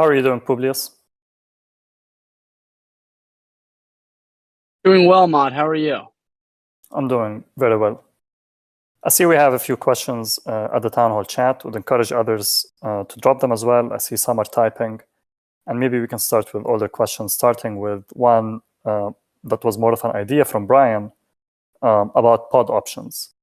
How are you doing, Publius? Doing well, Maud. How are you? I'm doing very well. I see we have a few questions at the town hall chat. Would encourage others to drop them as well. I see some are typing. And maybe we can start with all the questions, starting with one that was more of an idea from Brian about pod options.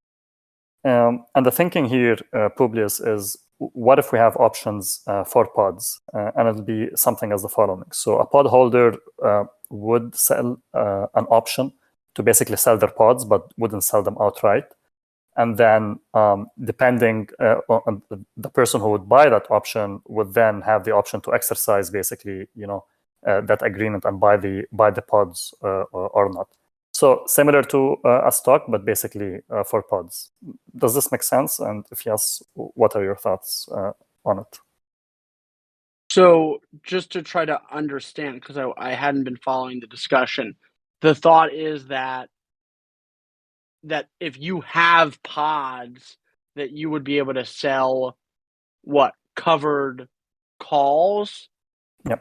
And the thinking here, Publius, is what if we have options for pods? And it'll be something as the following. So a pod holder would sell an option to basically sell their pods, but wouldn't sell them outright. And then depending on the person who would buy that option would then have the option to exercise basically, that agreement and buy the pods or not. So similar to a stock, but basically for pods. Does this make sense? And if yes, what are your thoughts on it? So just to try to understand, because I hadn't been following the discussion, the thought is that if you have pods, that you would be able to sell covered calls? Yeah.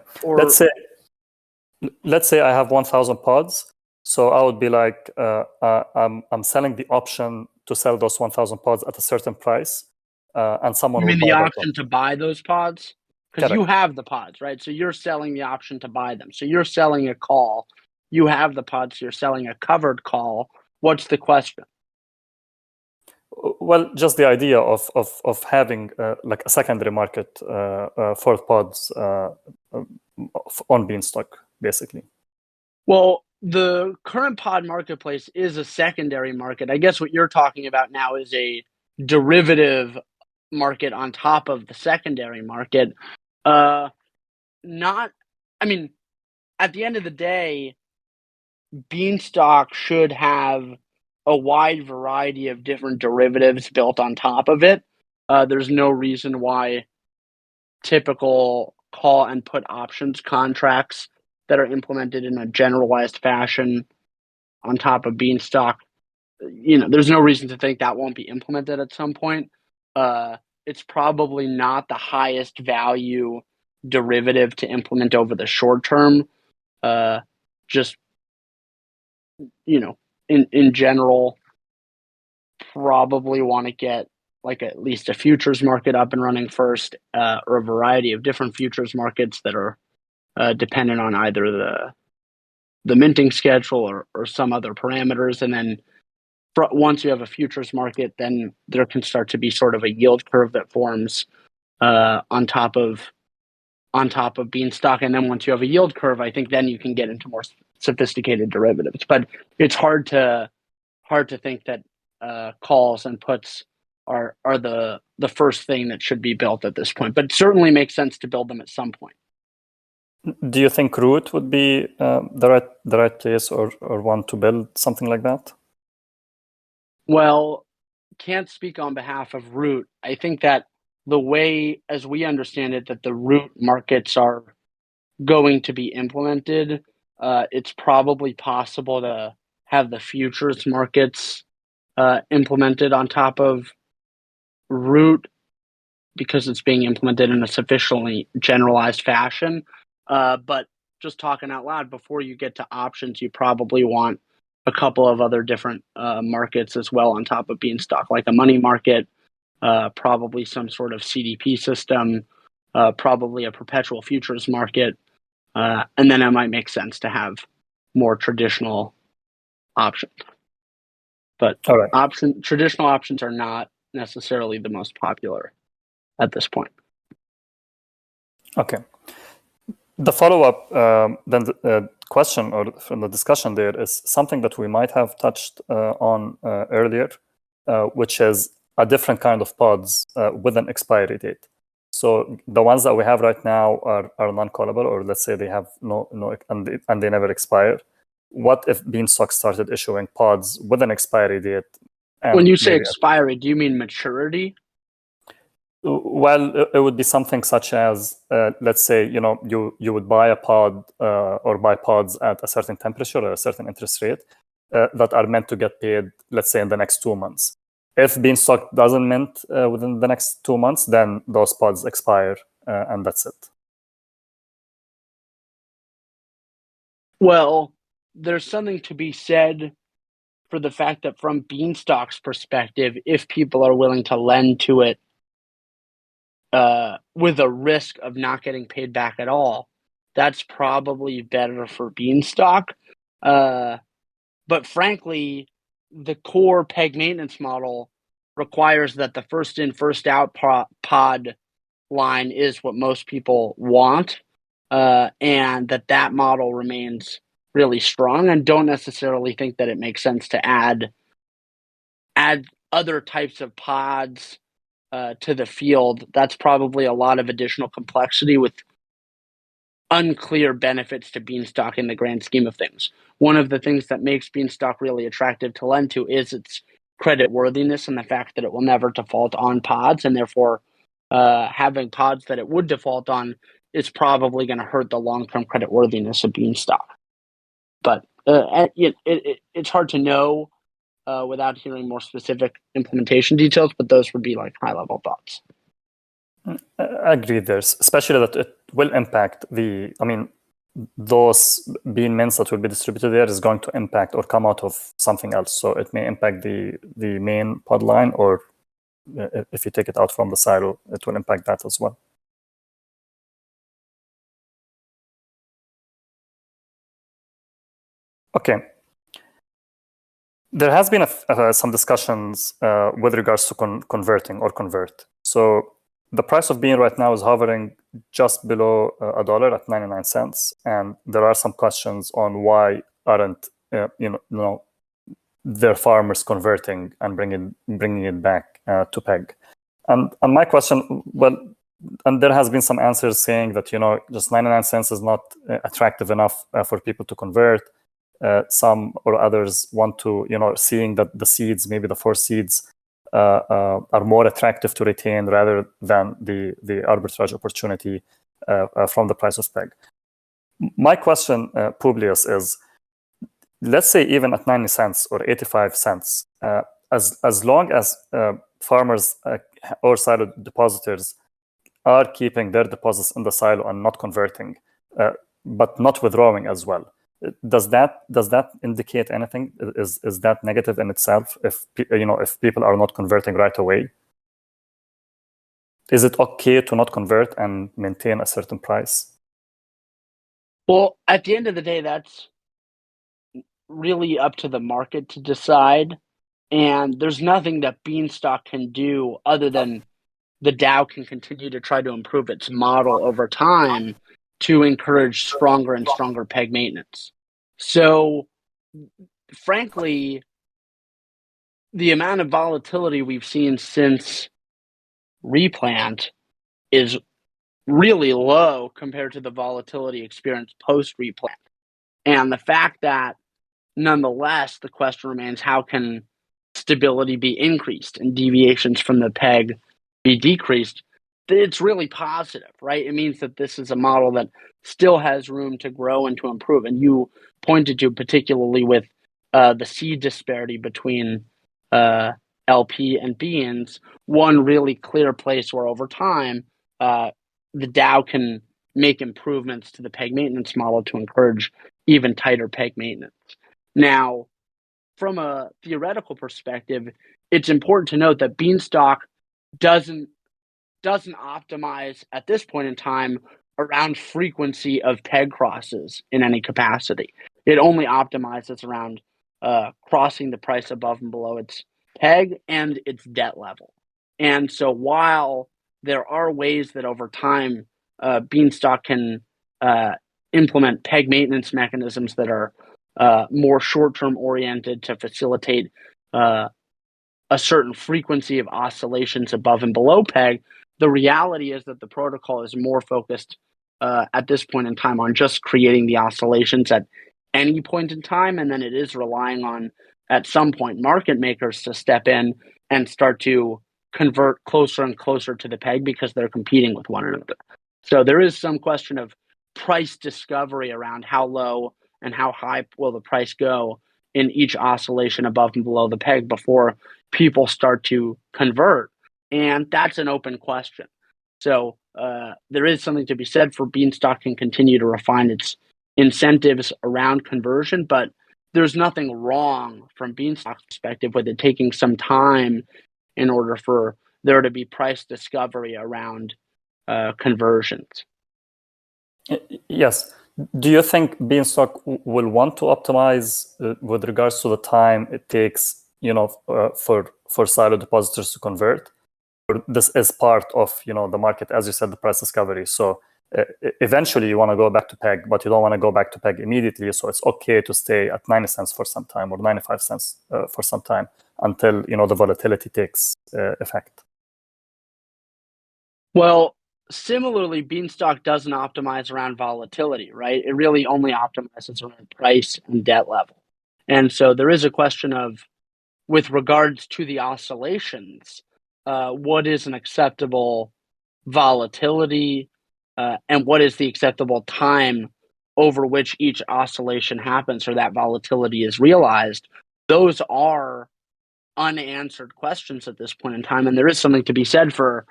Let's say I have 1,000 pods. So I would be like, I'm selling the option to sell those 1,000 pods at a certain price, and someone. You mean the option to buy those pods? Because Correct. you have the pods, right? So you're selling the option to buy them. So you're selling a call. You have the pods. You're selling a covered call. What's the question? Well, just the idea of having like a secondary market for pods on Beanstalk, basically. Well, the current pod marketplace is a secondary market. I guess what you're talking about now is a derivative market on top of the secondary market. At the end of the day, Beanstalk should have a wide variety of different derivatives built on top of it. There's no reason why typical call and put options contracts that are implemented in a generalized fashion on top of Beanstalk, there's no reason to think that won't be implemented at some point. It's probably not the highest value derivative to implement over the short term. In general, probably want to get like at least a futures market up and running first, or a variety of different futures markets that are dependent on either the minting schedule or some other parameters. And then once you have a futures market, then there can start to be sort of a yield curve that forms on top of Beanstalk. And then once you have a yield curve, I think then you can get into more sophisticated derivatives. But it's hard to think that calls and puts are the first thing that should be built at this point. But it certainly makes sense to build them at some point. Do you think Root would be the right place or one to build something like that? Well, can't speak on behalf of Root. I think that the way, as we understand it, that the Root markets are going to be implemented, it's probably possible to have the futures markets implemented on top of Root because it's being implemented in a sufficiently generalized fashion. But just talking out loud, before you get to options, you probably want a couple of other different markets as well on top of Beanstalk, like a money market, probably some sort of CDP system, probably a perpetual futures market, and then it might make sense to have more traditional options. But traditional options are not necessarily the most popular at this point. Okay. The follow-up then the question or from the discussion there is something that we might have touched on earlier, which is a different kind of pods with an expiry date. So the ones that we have right now are non-callable, or let's say they have no and they never expire. What if Beanstalk started issuing pods with an expiry date? When you say expiry, do you mean maturity? Well, it would be something such as, let's say, you would buy a pod or buy pods at a certain temperature or a certain interest rate that are meant to get paid, let's say, in the next 2 months. If Beanstalk doesn't mint within the next 2 months, then those pods expire and that's it. Well, there's something to be said for the fact that from Beanstalk's perspective, if people are willing to lend to it with a risk of not getting paid back at all, that's probably better for Beanstalk. But frankly, the core peg maintenance model requires that the first in, first out pod line is what most people want, and that model remains really strong, and don't necessarily think that it makes sense to add other types of pods to the field. That's probably a lot of additional complexity with unclear benefits to Beanstalk in the grand scheme of things. One of the things that makes Beanstalk really attractive to lend to is its credit worthiness and the fact that it will never default on pods, and therefore having pods that it would default on is probably going to hurt the long-term credit worthiness of Beanstalk. But it's hard to know without hearing more specific implementation details, but those would be like high-level thoughts. I agree there, especially that it will impact those bean mints that will be distributed there is going to impact or come out of something else. So it may impact the main pod line, or if you take it out from the silo, it will impact that as well. Okay. There has been some discussions with regards to converting or convert. So the price of bean right now is hovering just below $1 at 99 cents, and there are some questions on why aren't their farmers converting and bringing it back to peg. And my question, and there has been some answers saying that just 99 cents is not attractive enough for people to convert. Some or others want to, seeing that the seeds, maybe the 4 seeds, are more attractive to retain rather than the arbitrage opportunity from the price of peg. My question, Publius, is, let's say even at 90 cents or 85 cents, as long as farmers or silo depositors are keeping their deposits in the silo and not converting, but not withdrawing as well, does that indicate anything? Is that negative in itself if people are not converting right away? Is it okay to not convert and maintain a certain price? Well, at the end of the day, that's really up to the market to decide, and there's nothing that Beanstalk can do other than the DAO can continue to try to improve its model over time to encourage stronger and stronger peg maintenance. So, frankly, the amount of volatility we've seen since replant is really low compared to the volatility experienced post-replant. And the fact that, nonetheless, the question remains, how can stability be increased and deviations from the peg be decreased? It's really positive, right? It means that this is a model that still has room to grow and to improve. And you pointed to, particularly with the seed disparity between LP and beans, one really clear place where over time the DAO can make improvements to the peg maintenance model to encourage even tighter peg maintenance. Now, from a theoretical perspective, it's important to note that Beanstalk doesn't optimize at this point in time around frequency of peg crosses in any capacity. It only optimizes around crossing the price above and below its peg and its debt level. And so while there are ways that over time Beanstalk can implement peg maintenance mechanisms that are more short-term oriented to facilitate a certain frequency of oscillations above and below peg, the reality is that the protocol is more focused at this point in time on just creating the oscillations at any point in time, and then it is relying on, at some point, market makers to step in and start to convert closer and closer to the peg because they're competing with one another. So there is some question of price discovery around how low and how high will the price go in each oscillation above and below the peg before people start to convert. And that's an open question. So there is something to be said for Beanstalk can continue to refine its incentives around conversion, but there's nothing wrong from Beanstalk's perspective with it taking some time in order for there to be price discovery around conversions. Yes. Do you think Beanstalk will want to optimize with regards to the time it takes, for silo depositors to convert? Or this is part of, the market, as you said, the price discovery. So eventually you want to go back to peg, but you don't want to go back to peg immediately. So it's okay to stay at 90 cents for some time or 95 cents for some time until, the volatility takes effect. Well, similarly, Beanstalk doesn't optimize around volatility, right? It really only optimizes around price and debt level. And so there is a question of, with regards to the oscillations, what is an acceptable volatility and what is the acceptable time over which each oscillation happens or that volatility is realized? Those are unanswered questions at this point in time. And there is something to be said for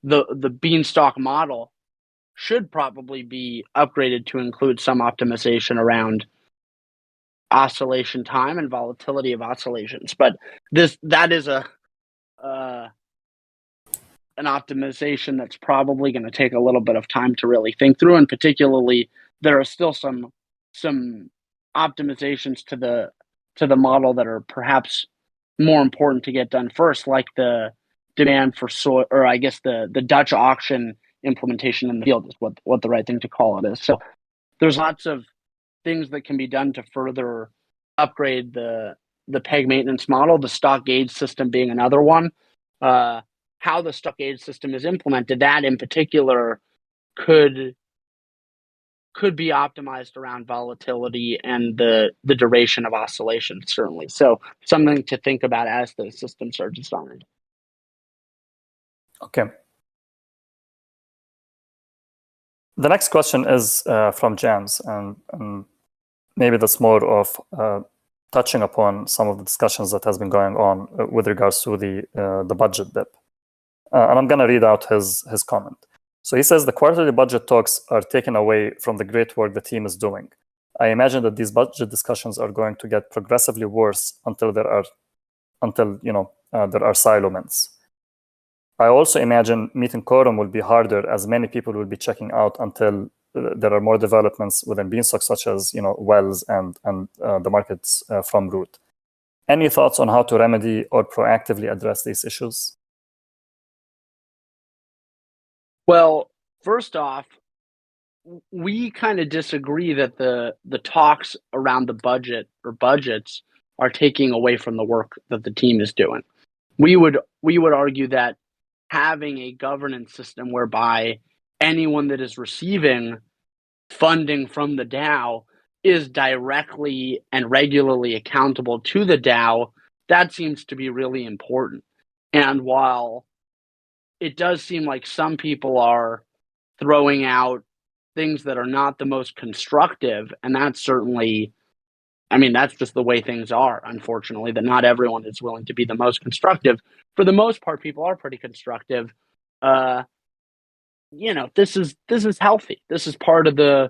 the Beanstalk model should probably be upgraded to include some optimization around oscillation time and volatility of oscillations. But that is an optimization that's probably going to take a little bit of time to really think through. And particularly, there are still some optimizations to the model that are perhaps more important to get done first, like the demand for soy, or I guess the Dutch auction implementation in the field is what the right thing to call it is. So there's lots of things that can be done to further upgrade the peg maintenance model, the stock gauge system being another one. How the stock gauge system is implemented, that in particular could be optimized around volatility and the duration of oscillation, certainly. So something to think about as the systems are designed. Okay. The next question is from James, and maybe that's more of touching upon some of the discussions that has been going on with regards to the budget dip. And I'm going to read out his comment. So he says the quarterly budget talks are taken away from the great work the team is doing. I imagine that these budget discussions are going to get progressively worse until there are silo mints. I also imagine meeting quorum will be harder as many people will be checking out until there are more developments within Beanstalk, such as Wells and the markets from Root. Any thoughts on how to remedy or proactively address these issues? Well, first off, we kind of disagree that the talks around the budget or budgets are taking away from the work that the team is doing. We would argue that having a governance system whereby anyone that is receiving funding from the DAO is directly and regularly accountable to the DAO, that seems to be really important. And while it does seem like some people are throwing out things that are not the most constructive, and that's certainly, that's just the way things are, unfortunately, that not everyone is willing to be the most constructive. For the most part, people are pretty constructive. This is healthy. This is part of the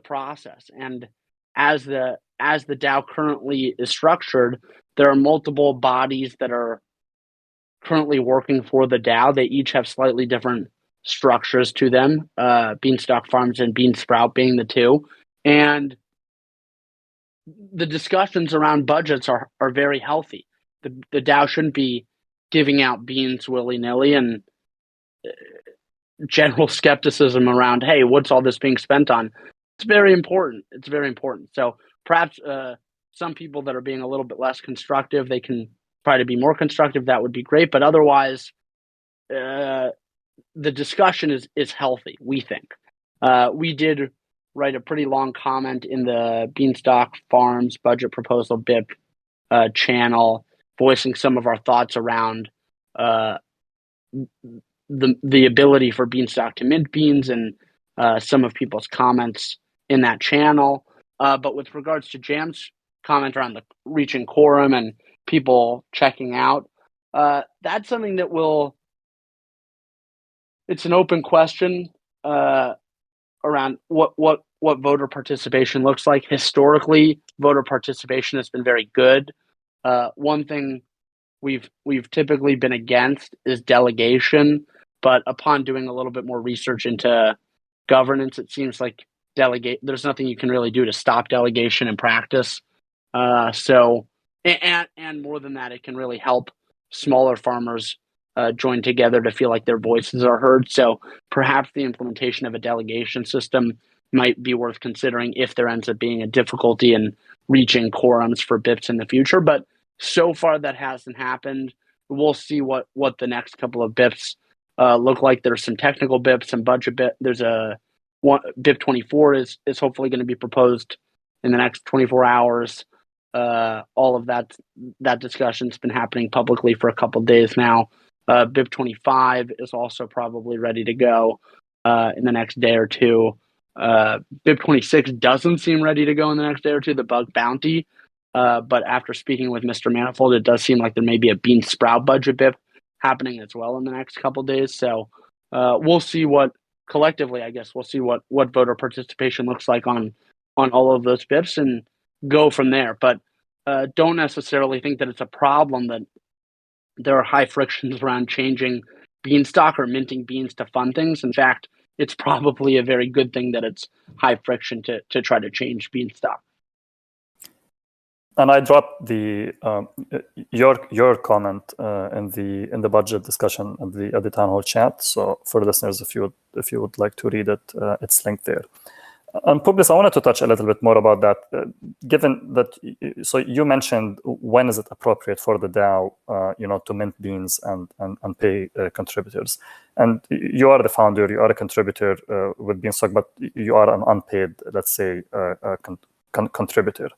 process. And as the DAO currently is structured, there are multiple bodies that are currently working for the DAO. They each have slightly different structures to them. Beanstalk Farms and Beansprout being the two. And the discussions around budgets are very healthy. The DAO shouldn't be giving out beans willy-nilly, and general skepticism around, hey, what's all this being spent on? It's very important. It's very important. So perhaps some people that are being a little bit less constructive, they can try to be more constructive. That would be great. But otherwise, the discussion is healthy, we think. We did write a pretty long comment in the Beanstalk Farms budget proposal BIP channel, voicing some of our thoughts around the ability for Beanstalk to mint beans and some of people's comments in that channel. But with regards to Jam's comment around the reaching quorum and people checking out, that's something that it's an open question around what voter participation looks like. Historically, voter participation has been very good. One thing we've typically been against is delegation, but upon doing a little bit more research into governance, it seems like there's nothing you can really do to stop delegation in practice. So more than that, it can really help smaller farmers join together to feel like their voices are heard. So perhaps the implementation of a delegation system might be worth considering if there ends up being a difficulty in reaching quorums for BIPs in the future. But so far that hasn't happened. We'll see what the next couple of BIPs look like. There's some technical BIPs, some budget BIP. There's a one BIP 24 is hopefully going to be proposed in the next 24 hours. All of that discussion's been happening publicly for a couple of days now. BIP 25 is also probably ready to go in the next day or two. BIP 26 doesn't seem ready to go in the next day or two, the bug bounty. But after speaking with Mr. Manifold, it does seem like there may be a bean sprout budget BIP happening as well in the next couple of days. So we'll see what collectively, I guess, we'll see what voter participation looks like on all of those BIPs and go from there. But don't necessarily think that it's a problem that there are high frictions around changing Beanstalk or minting beans to fund things. In fact, it's probably a very good thing that it's high friction to try to change Beanstalk. And I dropped the your comment in the budget discussion at the town hall chat. So for listeners, if you would like to read it, it's linked there. And Publius, I wanted to touch a little bit more about that. Given that, so you mentioned when is it appropriate for the DAO, to mint beans and pay contributors. And you are the founder, you are a contributor with Beanstalk, but you are an unpaid, let's say, contributor.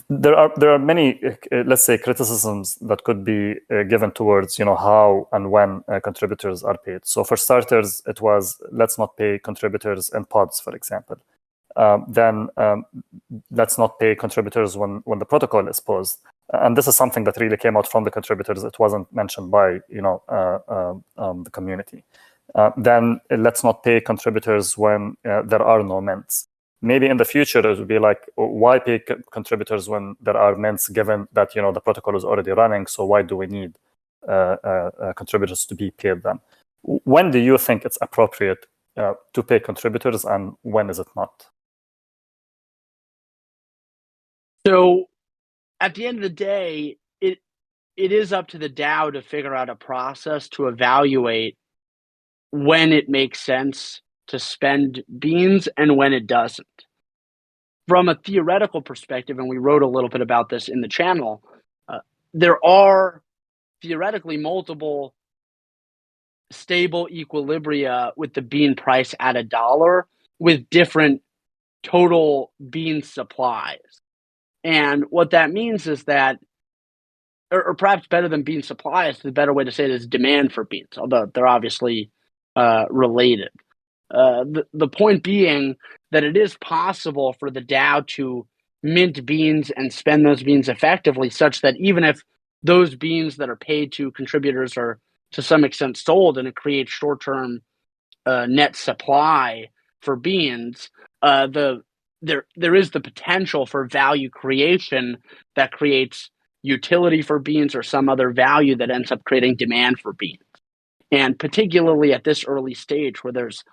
There are many, let's say, criticisms that could be given towards, how and when contributors are paid. So for starters, it was, let's not pay contributors in pods, for example. Then let's not pay contributors when the protocol is paused. And this is something that really came out from the contributors. It wasn't mentioned by, the community. Then let's not pay contributors when there are no mints. Maybe in the future, it would be like, why pay contributors when there are mints, given that, the protocol is already running? So why do we need contributors to be paid then? When do you think it's appropriate to pay contributors, and when is it not? So at the end of the day, it is up to the DAO to figure out a process to evaluate when it makes sense to spend beans and when it doesn't. From a theoretical perspective, and we wrote a little bit about this in the channel, there are theoretically multiple stable equilibria with the bean price at $1 with different total bean supplies. And what that means is that, or perhaps better than bean supplies, the better way to say it is demand for beans, although they're obviously related. The point being that it is possible for the DAO to mint beans and spend those beans effectively, such that even if those beans that are paid to contributors are to some extent sold and it creates short-term net supply for beans, there is the potential for value creation that creates utility for beans or some other value that ends up creating demand for beans. And particularly at this early stage where there's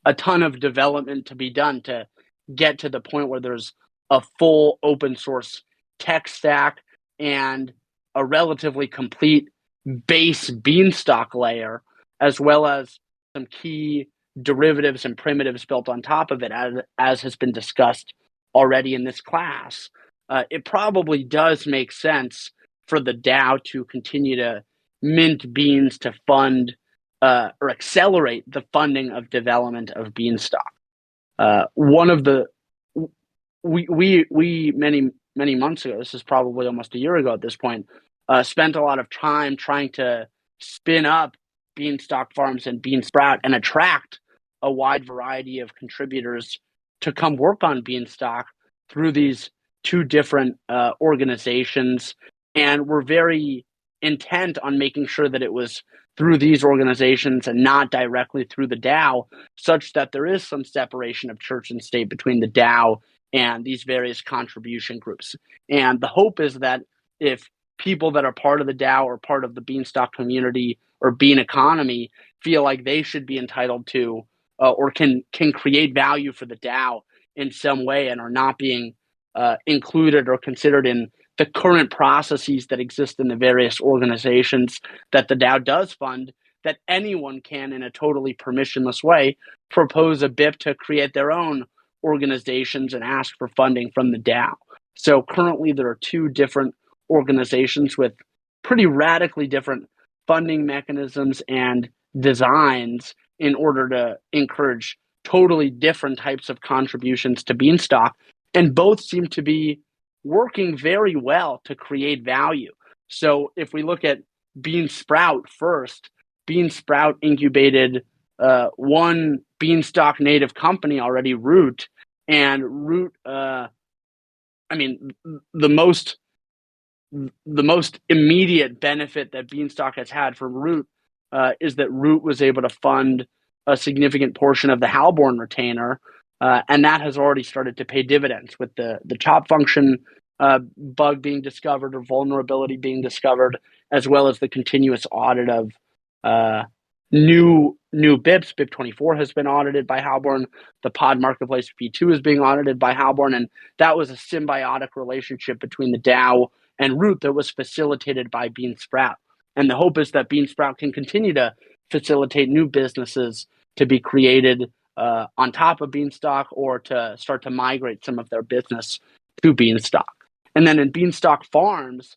a ton of development to be done to get to the point where there's a full open source tech stack and a relatively complete base Beanstalk layer, as well as some key derivatives and primitives built on top of it, as has been discussed already in this class. It probably does make sense for the DAO to continue to mint beans to fund or accelerate the funding of development of Beanstalk. One of the we many months ago, this is probably almost a year ago at this point, spent a lot of time trying to spin up Beanstalk farms and Beansprout and attract a wide variety of contributors to come work on Beanstalk through these two different organizations. And we're very intent on making sure that it was through these organizations and not directly through the DAO, such that there is some separation of church and state between the DAO and these various contribution groups. And the hope is that if people that are part of the DAO or part of the Beanstalk community or Bean economy feel like they should be entitled to or can create value for the DAO in some way and are not being included or considered in the current processes that exist in the various organizations that the DAO does fund, that anyone can, in a totally permissionless way, propose a BIP to create their own organizations and ask for funding from the DAO. So currently there are two different organizations with pretty radically different funding mechanisms and designs in order to encourage totally different types of contributions to Beanstalk. And both seem to be working very well to create value. So if we look at Beansprout first, Beansprout incubated one Beanstalk native company already, Root, and Root. The most immediate benefit that Beanstalk has had from Root is that Root was able to fund a significant portion of the Halborn retainer, and that has already started to pay dividends with the chop function bug being discovered or vulnerability being discovered, as well as the continuous audit of new BIPs. BIP 24 has been audited by Halborn. The pod marketplace V2 is being audited by Halborn, and that was a symbiotic relationship between the DAO and Root that was facilitated by Beansprout. And the hope is that Beansprout can continue to facilitate new businesses to be created on top of Beanstalk, or to start to migrate some of their business to Beanstalk. And then in Beanstalk Farms,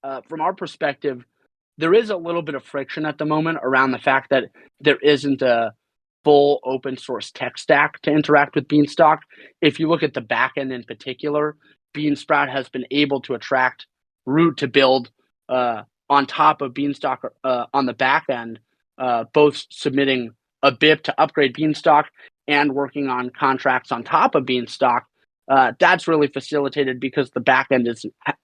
from our perspective, there is a little bit of friction at the moment around the fact that there isn't a full open source tech stack to interact with Beanstalk. If you look at the backend in particular, Beansprout has been able to attract Root to build on top of Beanstalk on the backend, both submitting a BIP to upgrade Beanstalk and working on contracts on top of Beanstalk. That's really facilitated because the backend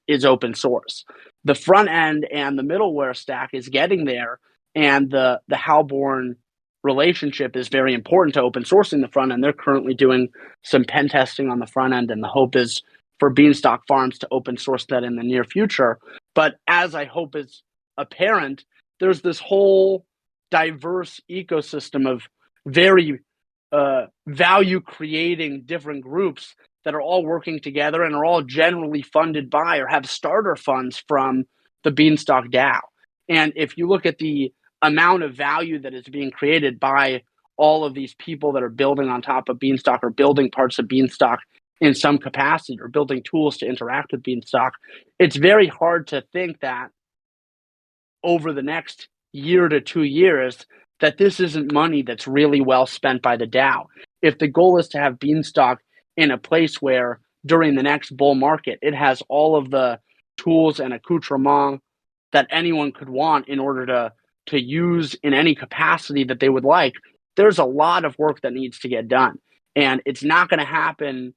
is open source. The front end and the middleware stack is getting there, and the Halborn relationship is very important to open sourcing the front end. They're currently doing some pen testing on the front end, and the hope is for Beanstalk Farms to open source that in the near future. But as I hope is apparent, there's this whole diverse ecosystem of very value creating different groups that are all working together and are all generally funded by or have starter funds from the Beanstalk DAO. And if you look at the amount of value that is being created by all of these people that are building on top of Beanstalk or building parts of Beanstalk in some capacity or building tools to interact with Beanstalk, it's very hard to think that over the next year to 2 years that this isn't money that's really well spent by the DAO. If the goal is to have Beanstalk in a place where during the next bull market, it has all of the tools and accoutrements that anyone could want in order to use in any capacity that they would like, there's a lot of work that needs to get done. And it's not going to happen.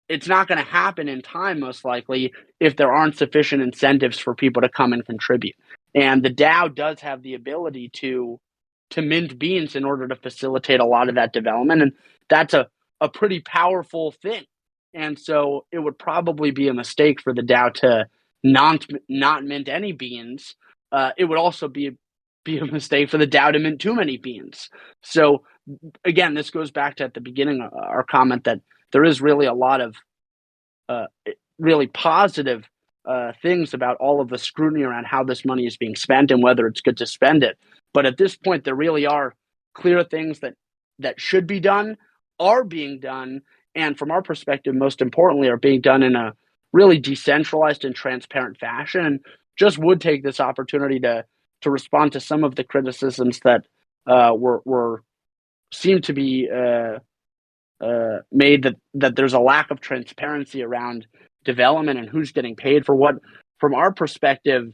It's not going to happen in time, most likely, if there aren't sufficient incentives for people to come and contribute. And the DAO does have the ability to mint beans in order to facilitate a lot of that development. And that's a pretty powerful thing. And so it would probably be a mistake for the DAO to not mint any beans. It would also be a mistake for the DAO to mint too many beans. So again, this goes back to at the beginning our comment that there is really a lot of really positive things about all of the scrutiny around how this money is being spent and whether it's good to spend it. But at this point, there really are clear things that should be done, are being done, and from our perspective, most importantly, are being done in a really decentralized and transparent fashion. And just would take this opportunity to respond to some of the criticisms that seem to be made that there's a lack of transparency around development and who's getting paid for what. From our perspective,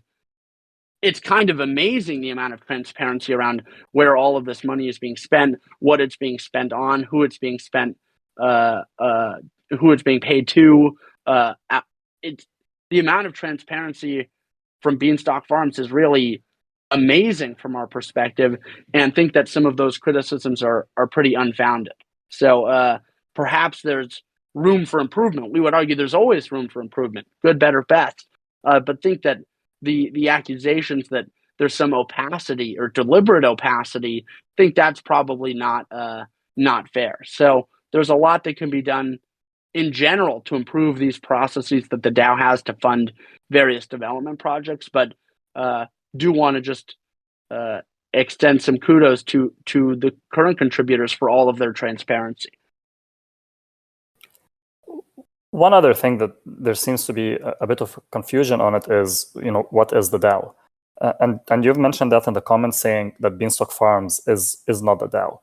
it's kind of amazing the amount of transparency around where all of this money is being spent, what it's being spent on, who it's being spent, who it's being paid to. It's the amount of transparency from Beanstalk Farms is really amazing from our perspective, and think that some of those criticisms are pretty unfounded. So perhaps there's room for improvement. We would argue there's always room for improvement, good, better, best. But think that the accusations that there's some opacity or deliberate opacity, think that's probably not fair. So there's a lot that can be done in general to improve these processes that the DAO has to fund various development projects, but do want to just extend some kudos to the current contributors for all of their transparency. One other thing that there seems to be a bit of confusion on it is, what is the DAO? And you've mentioned that in the comments, saying that Beanstalk Farms is not a DAO.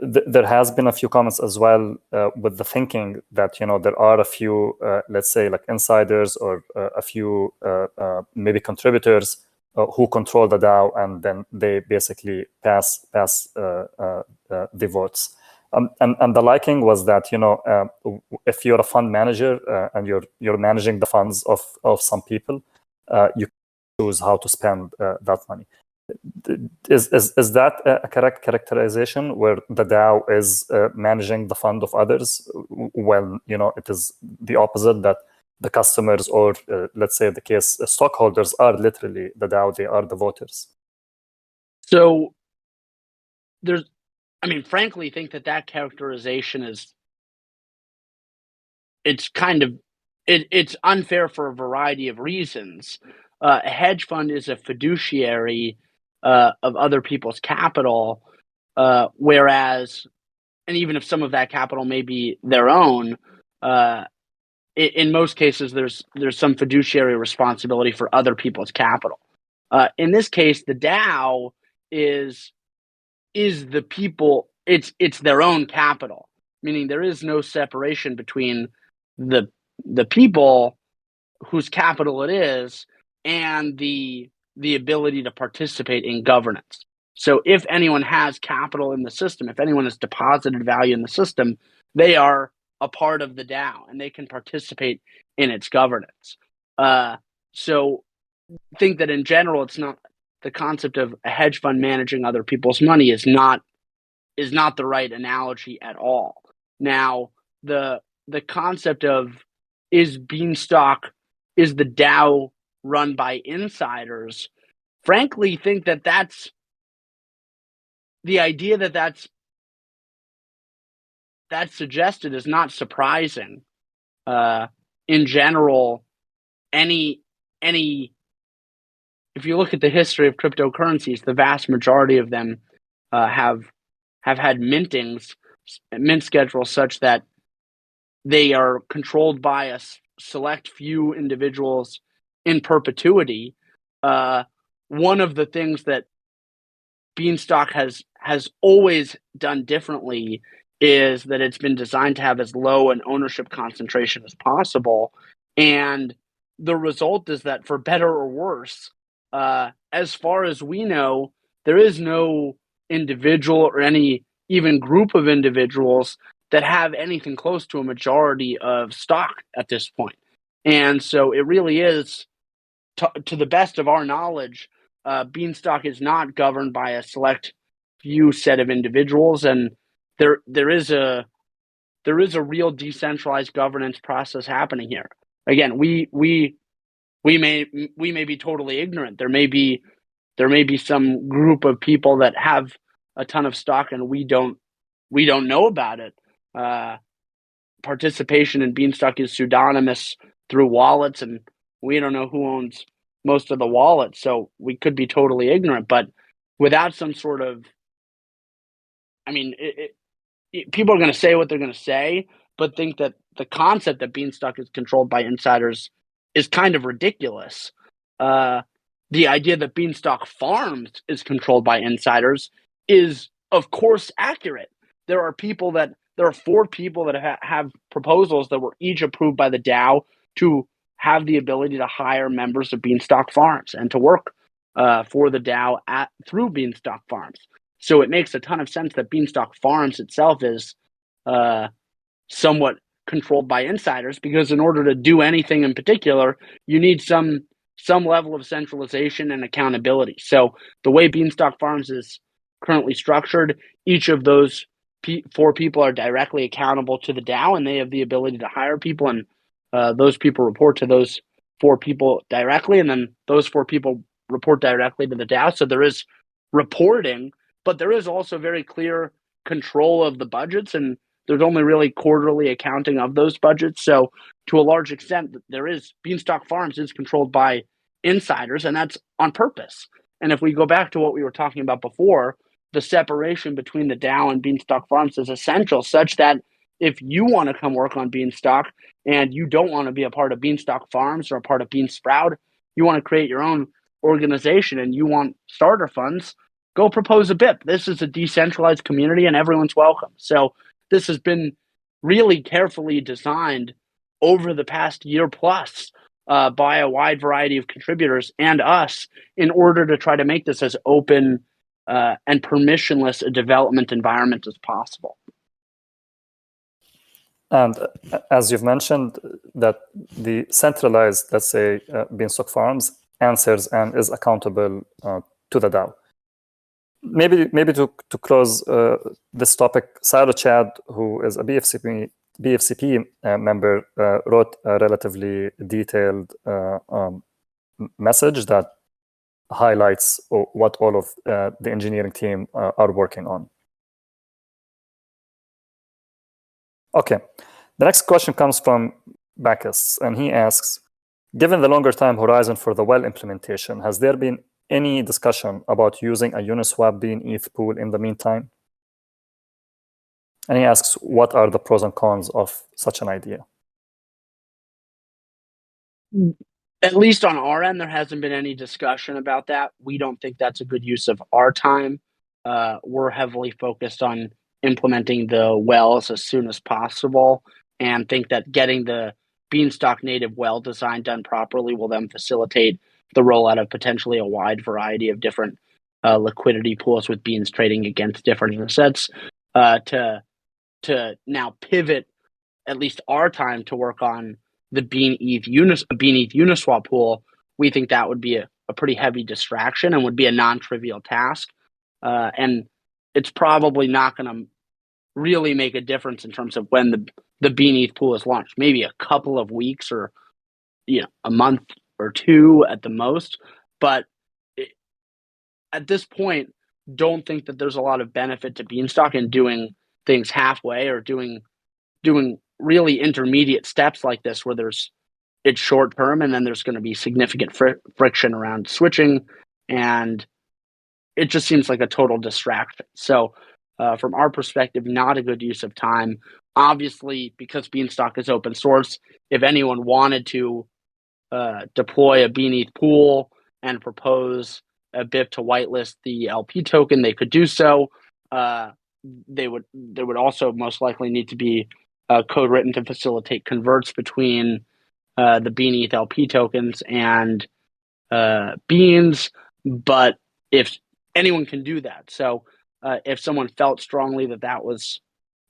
There has been a few comments as well with the thinking that there are a few, let's say, like insiders or a few maybe contributors who control the DAO, and then they basically pass the votes. And the liking was that if you're a fund manager and you're managing the funds of some people, you choose how to spend that money. Is that a correct characterization, where the DAO is managing the fund of others, when it is the opposite, that the customers, or let's say the case stockholders, are literally the DAO, they are the voters? So frankly, think that characterization it's unfair for a variety of reasons. A hedge fund is a fiduciary of other people's capital, whereas, and even if some of that capital may be their own, in most cases there's some fiduciary responsibility for other people's capital. In this case, the DAO is the people. It's their own capital, meaning there is no separation between the people whose capital it is and the ability to participate in governance. So if anyone has capital in the system, if anyone has deposited value in the system, they are a part of the DAO and they can participate in its governance. So think that in general, it's not, the concept of a hedge fund managing other people's money is not the right analogy at all. Now, the concept of is the DAO run by insiders, frankly, think that that's the idea that's suggested is not surprising. In general, if you look at the history of cryptocurrencies, the vast majority of them have had mint schedules such that they are controlled by a select few individuals in perpetuity. One of the things that Beanstalk has always done differently is that it's been designed to have as low an ownership concentration as possible. And the result is that, for better or worse, as far as we know, there is no individual or any even group of individuals that have anything close to a majority of stock at this point. And so it really is, to the best of our knowledge, Beanstalk is not governed by a select few set of individuals, and there is a real decentralized governance process happening here. Again, we may be totally ignorant. There may be some group of people that have a ton of stock and we don't know about it. Participation in Beanstalk is pseudonymous through wallets, and we don't know who owns most of the wallets, so we could be totally ignorant. But without some sort of, people are going to say what they're going to say, but think that the concept that Beanstalk is controlled by insiders is kind of ridiculous. The idea that Beanstalk Farms is controlled by insiders is, of course, accurate. There are 4 people that have proposals that were each approved by the DAO to have the ability to hire members of Beanstalk Farms and to work for the DAO through Beanstalk Farms. So it makes a ton of sense that Beanstalk Farms itself is somewhat controlled by insiders, because in order to do anything in particular, you need some some level of centralization and accountability. So the way Beanstalk Farms is currently structured, each of those four people are directly accountable to the DAO, and they have the ability to hire people, and those people report to those four people directly, and then those four people report directly to the DAO. So there is reporting, but there is also very clear control of the budgets, and there's only really quarterly accounting of those budgets. So to a large extent, there is Beanstalk Farms is controlled by insiders, and that's on purpose. And if we go back to what we were talking about before, the separation between the DAO and Beanstalk Farms is essential, such that if you want to come work on Beanstalk and you don't want to be a part of Beanstalk Farms or a part of Beansprout, you want to create your own organization and you want starter funds, go propose a BIP. This is a decentralized community and everyone's welcome. So this has been really carefully designed over the past year plus by a wide variety of contributors and us in order to try to make this as open and permissionless a development environment as possible. And as you've mentioned, that the centralized, let's say, Beanstalk Farms answers and is accountable to the DAO. Maybe to close this topic, Silo Chad, who is a BFCP member, wrote a relatively detailed message that highlights what all of the engineering team are working on. Okay, the next question comes from Bacchus, and he asks, given the longer time horizon for the well implementation, has there been any discussion about using a Uniswap Bean ETH pool in the meantime? And he asks, what are the pros and cons of such an idea? At least on our end, there hasn't been any discussion about that. We don't think that's a good use of our time. We're heavily focused on implementing the wells as soon as possible and think that getting the Beanstalk native well design done properly will then facilitate the rollout of potentially a wide variety of different liquidity pools with beans trading against different assets to now pivot at least our time to work on the Bean ETH Uniswap pool. We think that would be a pretty heavy distraction and would be a non-trivial task. And it's probably not going to really make a difference in terms of when the Bean ETH pool is launched. Maybe a couple of weeks or a month or two at the most. But at this point, don't think that there's a lot of benefit to Beanstalk in doing things halfway or doing really intermediate steps like this where it's short term and then there's going to be significant friction around switching, and it just seems like a total distraction. So from our perspective, not a good use of time. Obviously, because Beanstalk is open source, if anyone wanted to deploy a Bean ETH pool and propose a BIP to whitelist the LP token, they could do so. There would also most likely need to be code written to facilitate converts between the Bean ETH LP tokens and Beans. But if anyone can do that, so if someone felt strongly that was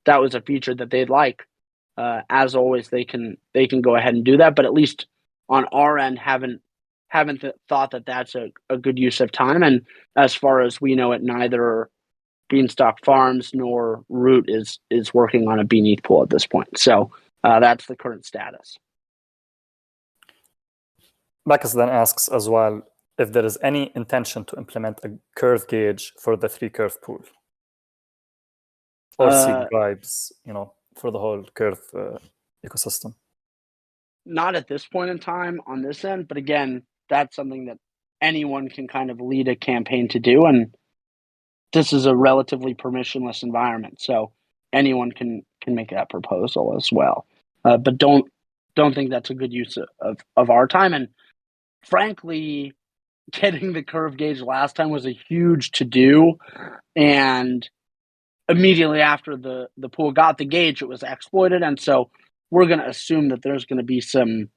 a feature that they'd like, as always, they can go ahead and do that. But at least on our end, haven't thought that that's a good use of time. And as far as we know it, neither Beanstalk Farms nor Root is working on a Bean ETH pool at this point. So that's the current status. Bacchus then asks as well if there is any intention to implement a curve gauge for the 3-curve pool or seek bribes, for the whole curve ecosystem. Not at this point in time on this end, but again, that's something that anyone can kind of lead a campaign to do, and this is a relatively permissionless environment, so anyone can make that proposal as well. But don't think that's a good use of our time. And frankly, getting the curve gauge last time was a huge to-do, and immediately after the pool got the gauge, it was exploited, and so we're going to assume that there's going to be some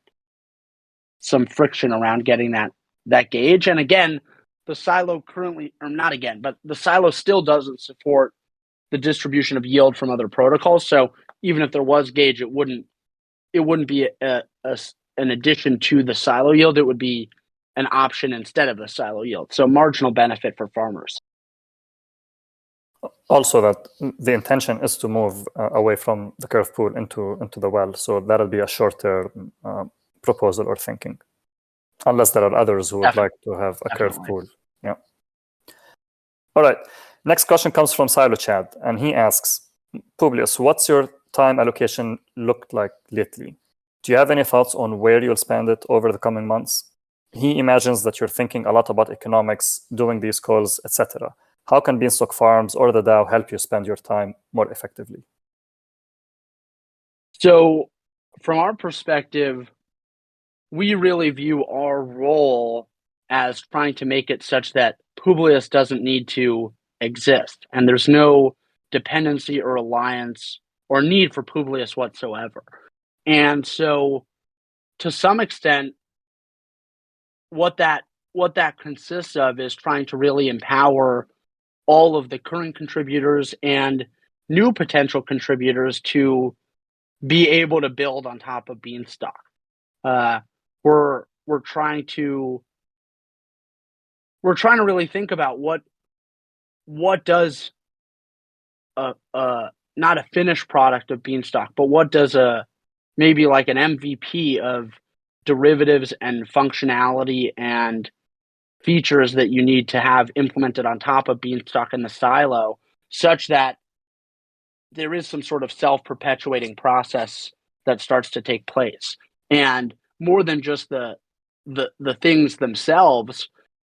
friction around getting that gauge. And again, the silo currently, or not again, but the silo still doesn't support the distribution of yield from other protocols. So even if there was gauge, it wouldn't be an addition to the silo yield. It would be an option instead of the silo yield. So marginal benefit for farmers. Also, that the intention is to move away from the curve pool into the well. So that'll be a shorter proposal or thinking, unless there are others who would like to have a curve pool. Yeah. All right. Next question comes from Silo Chad, and he asks, Publius, what's your time allocation looked like lately? Do you have any thoughts on where you'll spend it over the coming months? He imagines that you're thinking a lot about economics, doing these calls, etc. How can Beanstalk Farms or the DAO help you spend your time more effectively? So from our perspective, we really view our role as trying to make it such that Publius doesn't need to exist, and there's no dependency or reliance or need for Publius whatsoever. And so to some extent, what that consists of is trying to really empower all of the current contributors and new potential contributors to be able to build on top of Beanstalk. We're trying to really think about what does not a finished product of Beanstalk, but what does maybe like an MVP of derivatives and functionality and features that you need to have implemented on top of Beanstalk in the silo, such that there is some sort of self-perpetuating process that starts to take place. And more than just the things themselves,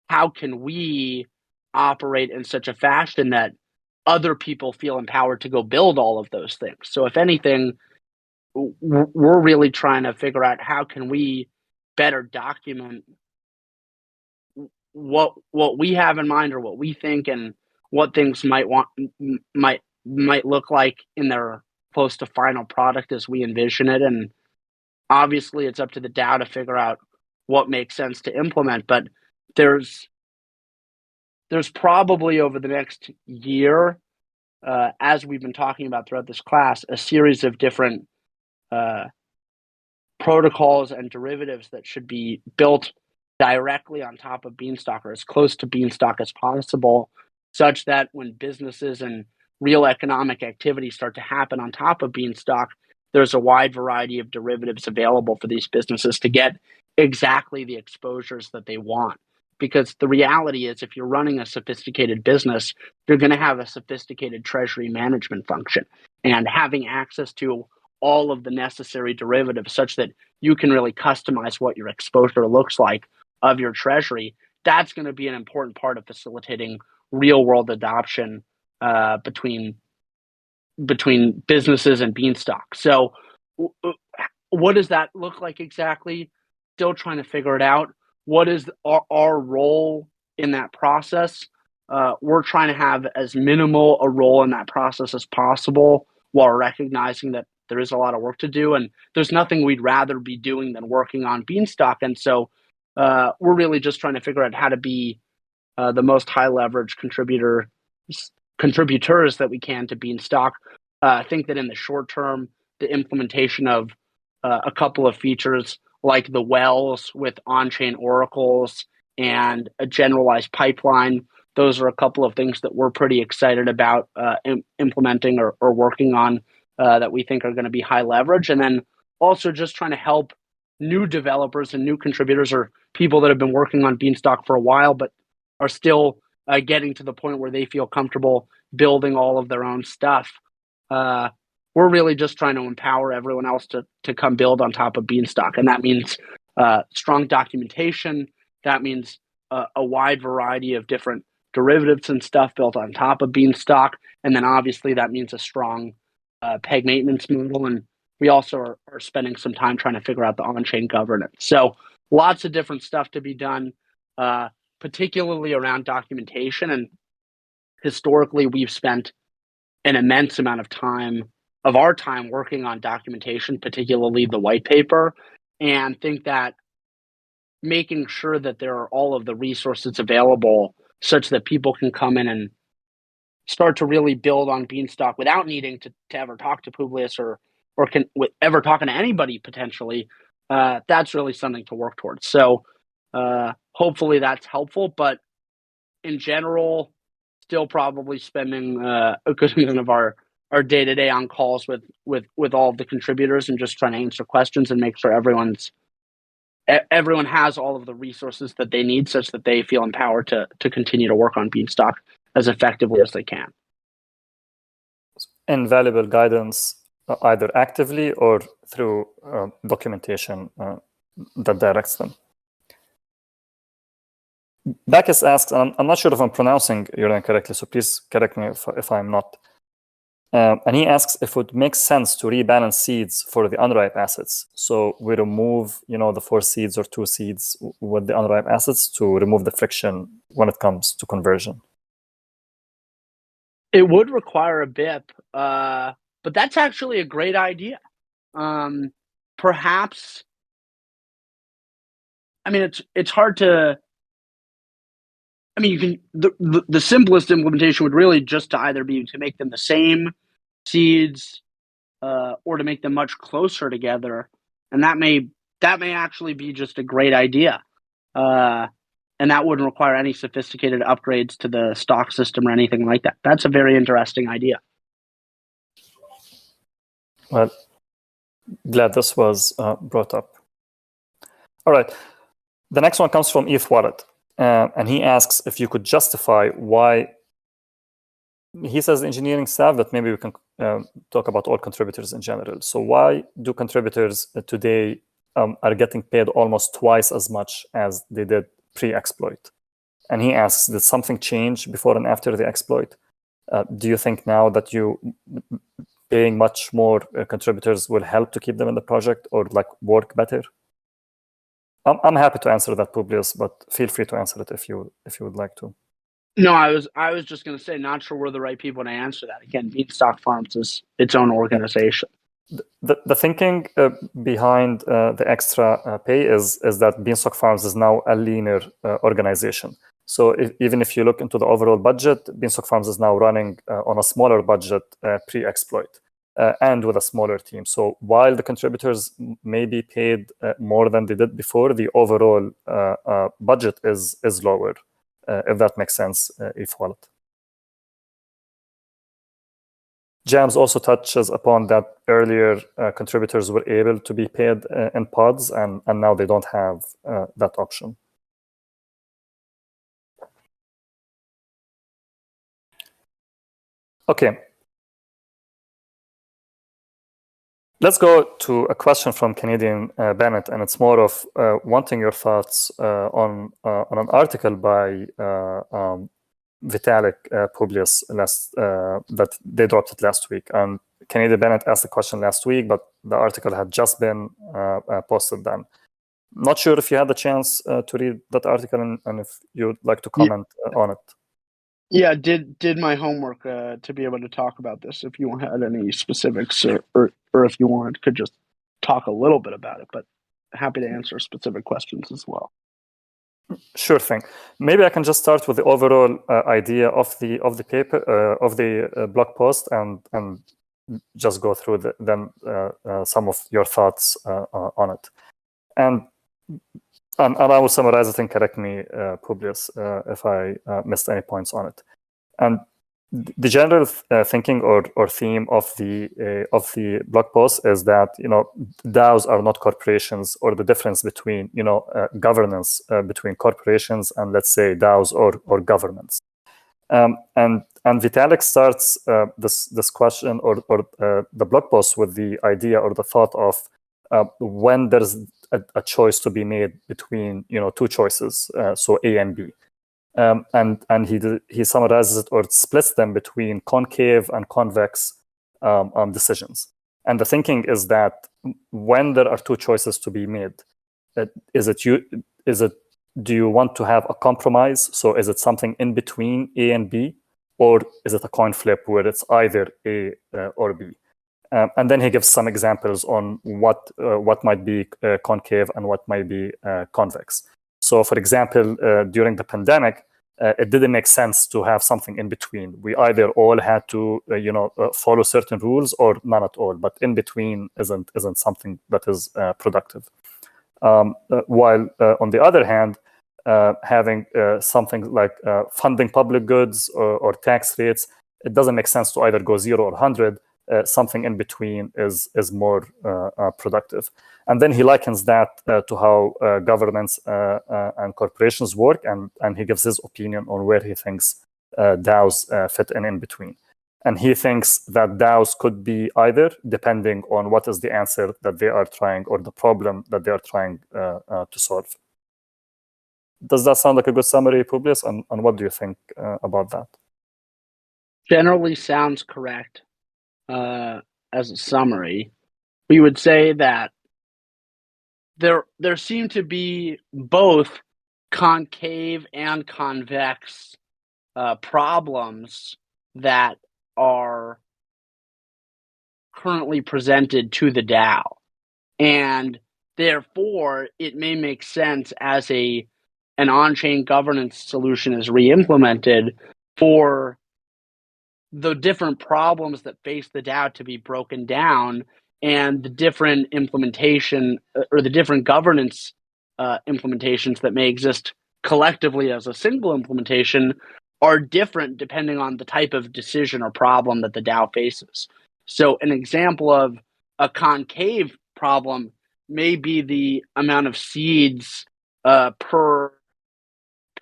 how can we operate in such a fashion that other people feel empowered to go build all of those things? So if anything, we're really trying to figure out how can we better document what we have in mind or what we think and what things might look like in their close to final product as we envision it. And obviously it's up to the DAO to figure out what makes sense to implement, but there's probably over the next year, as we've been talking about throughout this class, a series of different protocols and derivatives that should be built directly on top of Beanstalk or as close to Beanstalk as possible, such that when businesses and real economic activity start to happen on top of Beanstalk, there's a wide variety of derivatives available for these businesses to get exactly the exposures that they want. Because the reality is, if you're running a sophisticated business, you're going to have a sophisticated treasury management function. And having access to all of the necessary derivatives such that you can really customize what your exposure looks like of your treasury, that's going to be an important part of facilitating real world adoption between businesses and Beanstalk. So what does that look like exactly? Still trying to figure it out. What is our role in that process? We're trying to have as minimal a role in that process as possible while recognizing that there is a lot of work to do, and there's nothing we'd rather be doing than working on Beanstalk. And so we're really just trying to figure out how to be the most high leverage contributors that we can to Beanstalk. I think that in the short term, the implementation of a couple of features like the wells with on-chain oracles and a generalized pipeline, those are a couple of things that we're pretty excited about implementing or working on that we think are going to be high leverage. And then also just trying to help new developers and new contributors or people that have been working on Beanstalk for a while but are still getting to the point where they feel comfortable building all of their own stuff. We're really just trying to empower everyone else to come build on top of Beanstalk. And that means strong documentation. That means a wide variety of different derivatives and stuff built on top of Beanstalk. And then obviously that means a strong peg maintenance model. And we also are spending some time trying to figure out the on-chain governance. So lots of different stuff to be done, particularly around documentation. And historically, we've spent an immense amount of our time working on documentation, particularly the white paper, and think that making sure that there are all of the resources available such that people can come in and start to really build on Beanstalk without needing to ever talk to Publius or ever talking to anybody potentially, that's really something to work towards. So Hopefully that's helpful, but in general, still probably spending a good amount of our day-to-day on calls with all of the contributors and just trying to answer questions and make sure everyone has all of the resources that they need such that they feel empowered to continue to work on Beanstalk as effectively as they can. Invaluable guidance, either actively or through documentation that directs them. Bacchus asks, and I'm not sure if I'm pronouncing your name correctly, so please correct me if I'm not. And he asks if it would make sense to rebalance seeds for the unripe assets. So we remove, the 4 seeds or 2 seeds with the unripe assets to remove the friction when it comes to conversion. It would require a BIP, but that's actually a great idea. Perhaps, it's hard to. You can the simplest implementation would really just to either be to make them the same seeds, or to make them much closer together, and that may actually be just a great idea, and that wouldn't require any sophisticated upgrades to the stock system or anything like that. That's a very interesting idea. Well, glad this was brought up. All right, the next one comes from ETH Wallet. And he asks if you could justify why. He says engineering staff, but maybe we can talk about all contributors in general. So why do contributors today are getting paid almost twice as much as they did pre-exploit? And he asks, did something change before and after the exploit? Do you think now that you paying much more contributors will help to keep them in the project or work better? I'm happy to answer that, Publius, but feel free to answer it if you would like to. No, I was just going to say, not sure we're the right people to answer that. Again, Beanstalk Farms is its own organization. The thinking behind the extra pay is that Beanstalk Farms is now a leaner organization. So even if you look into the overall budget, Beanstalk Farms is now running on a smaller budget pre-exploit. And with a smaller team. So while the contributors may be paid more than they did before, the overall budget is lower, if that makes sense, ETH Wallet. Jams also touches upon that earlier contributors were able to be paid in pods, and now they don't have that option. Okay. Let's go to a question from Canadian Bennett, and it's more of wanting your thoughts on an article by Vitalik Publius that they dropped it last week. And Canadian Bennett asked the question last week, but the article had just been posted then. Not sure if you had the chance to read that article and if you'd like to comment on it. Yeah, did my homework to be able to talk about this. If you had any specifics, or if you wanted, could just talk a little bit about it. But happy to answer specific questions as well. Sure thing. Maybe I can just start with the overall idea of the paper of the blog post and just go through some of your thoughts on it. And I will summarize it and correct me, Publius, if I missed any points on it. And the general thinking or theme of the blog post is that DAOs are not corporations, or the difference between governance between corporations and, let's say, DAOs or governments. And Vitalik starts this question or the blog post with the idea or the thought of when there's a choice to be made between two choices, so A and B, and he summarizes it or splits them between concave and convex decisions. And the thinking is that when there are two choices to be made, do you want to have a compromise? So is it something in between A and B, or is it a coin flip where it's either A or B? And then he gives some examples on what might be concave and what might be convex. So, for example, during the pandemic, it didn't make sense to have something in between. We either all had to, follow certain rules or none at all. But in between isn't something that is productive. While on the other hand, having something like funding public goods or tax rates, it doesn't make sense to either go 0 or 100. Something in between is more productive. And then he likens that to how governments and corporations work, and he gives his opinion on where he thinks DAOs fit in between. And he thinks that DAOs could be either, depending on what is the answer that they are trying or the problem that they are trying to solve. Does that sound like a good summary, Publius? And what do you think about that? Generally sounds correct. As a summary, we would say that there seem to be both concave and convex problems that are currently presented to the DAO, and therefore it may make sense as an on-chain governance solution is re-implemented for the different problems that face the DAO to be broken down, and the different implementation or the different governance implementations that may exist collectively as a single implementation are different depending on the type of decision or problem that the DAO faces. So an example of a concave problem may be the amount of seeds per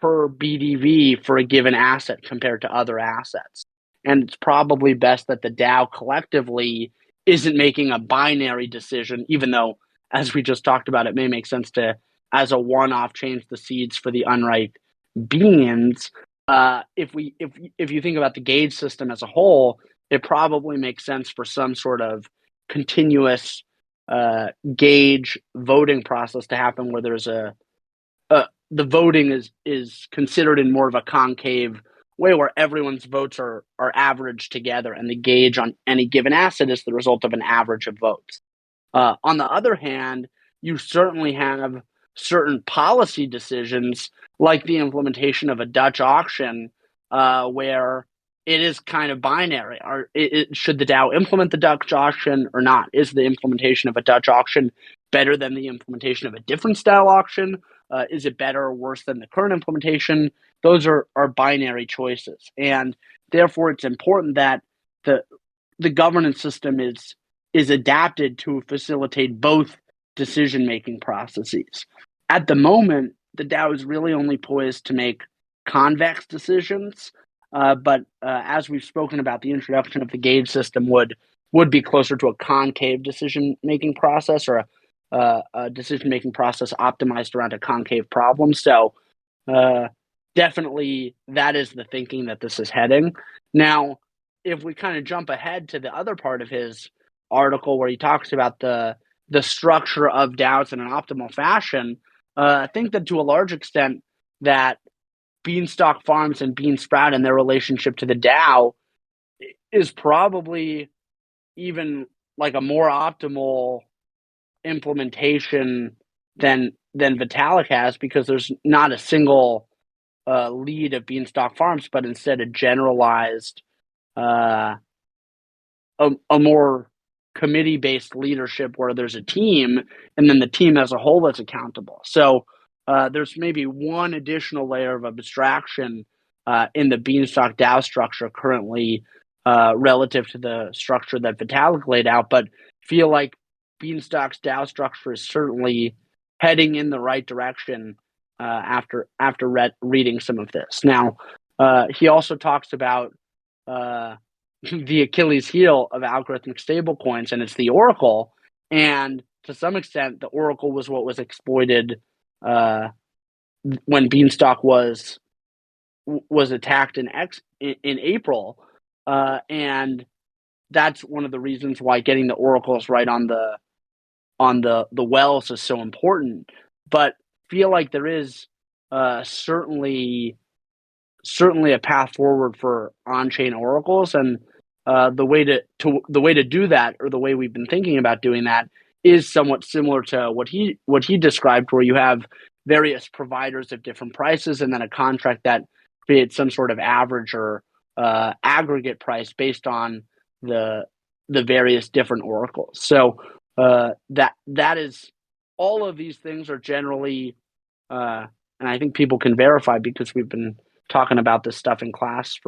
BDV for a given asset compared to other assets. And it's probably best that the DAO collectively isn't making a binary decision, even though, as we just talked about, it may make sense to, as a one-off, change the seeds for the unripe beans. If you think about the gauge system as a whole, it probably makes sense for some sort of continuous gauge voting process to happen, where there's the voting is considered in more of a concave way, where everyone's votes are averaged together, and the gauge on any given asset is the result of an average of votes. On the other hand, you certainly have certain policy decisions, like the implementation of a Dutch auction, where it is kind of binary. Should the DAO implement the Dutch auction or not? Is the implementation of a Dutch auction better than the implementation of a different style auction? Is it better or worse than the current implementation? Those are binary choices. And therefore, it's important that the governance system is adapted to facilitate both decision-making processes. At the moment, the DAO is really only poised to make convex decisions, but as we've spoken about, the introduction of the gauge system would be closer to a concave decision-making process, or a decision-making process optimized around a concave problem. So definitely that is the thinking that this is heading. Now, if we kind of jump ahead to the other part of his article where he talks about the structure of DAOs in an optimal fashion, I think that to a large extent that Beanstalk Farms and Beansprout and their relationship to the DAO is probably even like a more optimal implementation than Vitalik has, because there's not a single lead of Beanstalk Farms, but instead a generalized, a more committee-based leadership where there's a team, and then the team as a whole is accountable. So there's maybe one additional layer of abstraction in the Beanstalk DAO structure currently relative to the structure that Vitalik laid out, but feel like Beanstalk's DAO structure is certainly heading in the right direction after reading some of this. Now, he also talks about the Achilles heel of algorithmic stablecoins, and it's the Oracle. And to some extent, the Oracle was what was exploited when Beanstalk was attacked in April, and that's one of the reasons why getting the oracles right on the wells is so important. But feel like there is certainly a path forward for on-chain oracles, and the way to do that, or the way we've been thinking about doing that, is somewhat similar to what he described, where you have various providers of different prices, and then a contract that creates some sort of average or aggregate price based on the various different oracles. So that is, all of these things are generally and I think people can verify because we've been talking about this stuff in class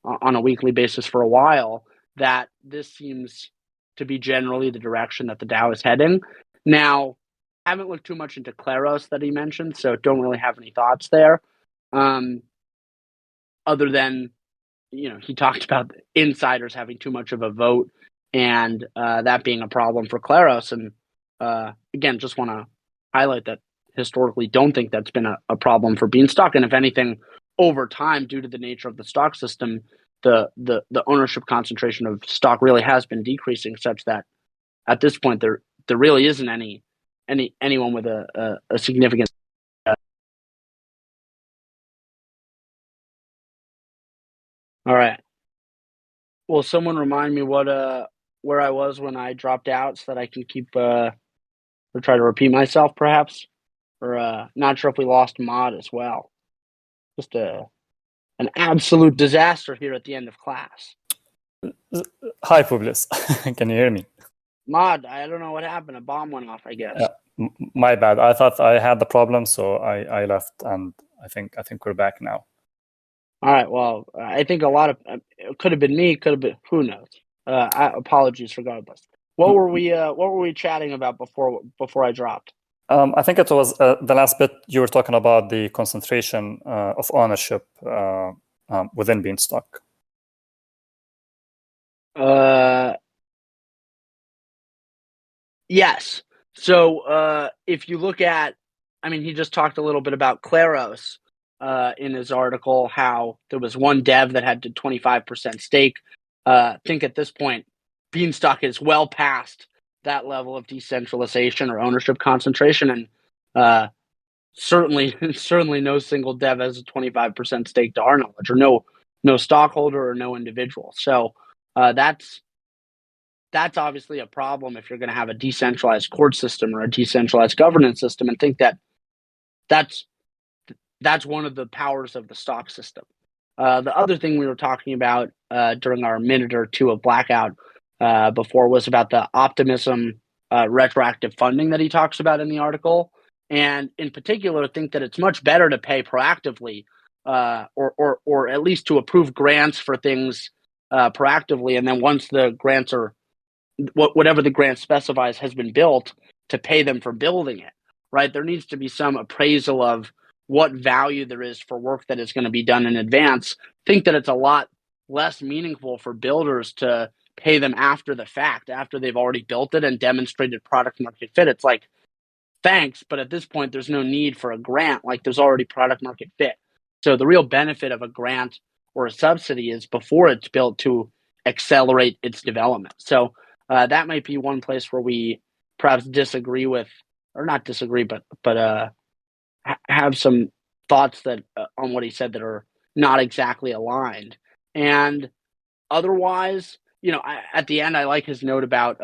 on a weekly basis for a while, that this seems to be generally the direction that the DAO is heading. Now, I haven't looked too much into Kleros that he mentioned, so don't really have any thoughts there. Other than, he talked about insiders having too much of a vote and that being a problem for Kleros. And again, just want to highlight that historically don't think that's been a problem for Beanstalk. And if anything, over time, due to the nature of the stock system, the ownership concentration of stock really has been decreasing, such that at this point there really isn't anyone with a significant. All right. Will someone remind me where I was when I dropped out, so that I can keep or try to repeat myself, perhaps? Or not sure if we lost Mod as well. Just an absolute disaster here at the end of class. Hi, Publius. Can you hear me? Mod, I don't know what happened. A bomb went off, I guess. My bad. I thought I had the problem, so I left, and I think we're back now. All right. Well, I think a lot of it could have been me. Could have been, who knows? Apologies regardless. What were we chatting about before I dropped? I think it was the last bit you were talking about the concentration of ownership within Beanstalk. Yes. So if you look at, he just talked a little bit about Kleros in his article, how there was one dev that had 25% stake. I think at this point, Beanstalk is well past that level of decentralization or ownership concentration, and certainly no single dev has a 25% stake to our knowledge, or no stockholder or no individual. So that's obviously a problem if you're going to have a decentralized court system or a decentralized governance system, and think that that's one of the powers of the stock system. The other thing we were talking about during our minute or two of blackout before was about the optimism retroactive funding that he talks about in the article. And in particular, think that it's much better to pay proactively or at least to approve grants for things proactively. And then once the grants are, whatever the grant specifies has been built, to pay them for building it, right? There needs to be some appraisal of what value there is for work that is going to be done in advance. Think that it's a lot less meaningful for builders to pay them after the fact, after they've already built it and demonstrated product market fit. It's like, thanks, but at this point, there's no need for a grant. Like, there's already product market fit. So the real benefit of a grant or a subsidy is before it's built to accelerate its development. So that might be one place where we perhaps disagree with, or not disagree, but have some thoughts that on what he said that are not exactly aligned. And otherwise, at the end, I like his note about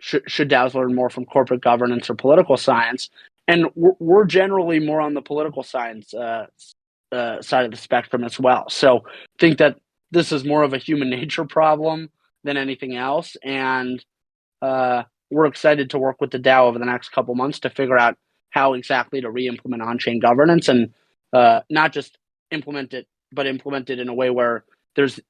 should DAOs learn more from corporate governance or political science. And we're generally more on the political science side of the spectrum as well. So think that this is more of a human nature problem than anything else. And we're excited to work with the DAO over the next couple months to figure out how exactly to re-implement on-chain governance, and not just implement it, but implement it in a way where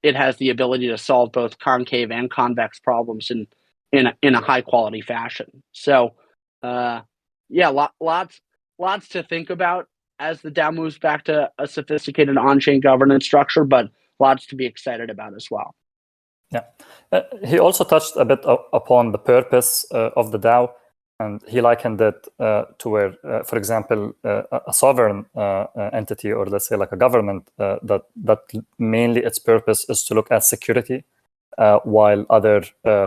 it has the ability to solve both concave and convex problems in a high quality fashion. So lots to think about as the DAO moves back to a sophisticated on-chain governance structure, but lots to be excited about as well. Yeah, he also touched a bit upon the purpose of the DAO, and he likened it to where, for example, a sovereign entity, or let's say like a government, that mainly its purpose is to look at security, while other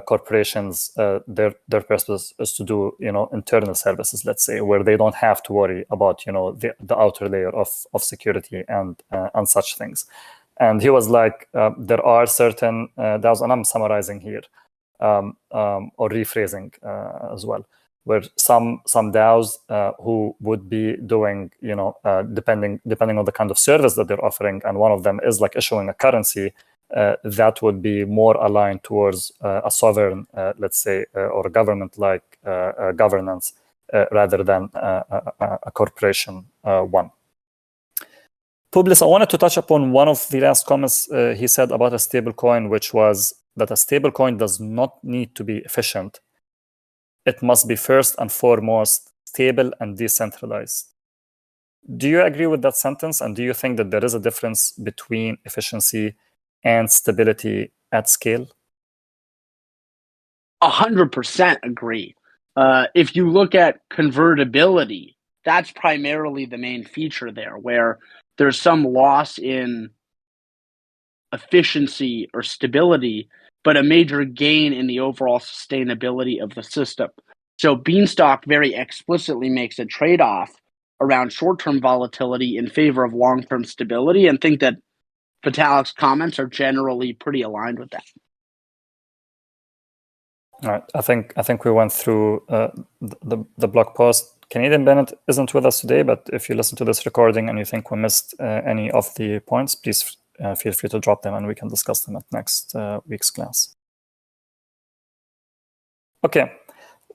corporations, their purpose is to do internal services, let's say, where they don't have to worry about the outer layer of security and such things. And he was like, there are certain DAOs, and I'm summarizing here, or rephrasing as well, where some DAOs who would be doing, depending on the kind of service that they're offering, and one of them is like issuing a currency, that would be more aligned towards a sovereign, let's say, or a government-like governance, rather than a corporation one. Publius, I wanted to touch upon one of the last comments he said about a stablecoin, which was that a stablecoin does not need to be efficient. It must be first and foremost stable and decentralized. Do you agree with that sentence? And do you think that there is a difference between efficiency and stability at scale? 100% agree. If you look at convertibility, that's primarily the main feature there, where there's some loss in efficiency or stability, but a major gain in the overall sustainability of the system. So Beanstalk very explicitly makes a trade-off around short-term volatility in favor of long-term stability, and think that Vitalik's comments are generally pretty aligned with that. All right, I think we went through the blog post. Canadian Bennett isn't with us today, but if you listen to this recording and you think we missed any of the points, please feel free to drop them and we can discuss them at next week's class. Okay,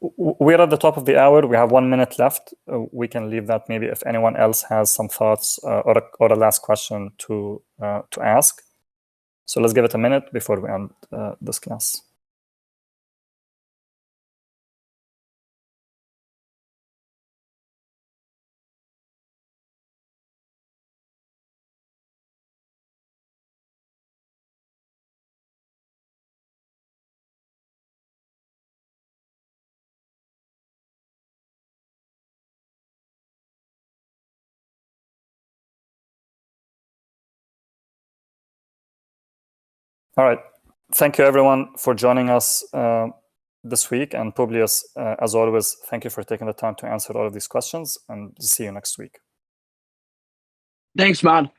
we're at the top of the hour. We have 1 minute left. We can leave that maybe if anyone else has some thoughts or a last question to ask. So let's give it a minute before we end this class. All right. Thank you, everyone, for joining us this week. And Publius, as always, thank you for taking the time to answer all of these questions, and see you next week. Thanks, Mod.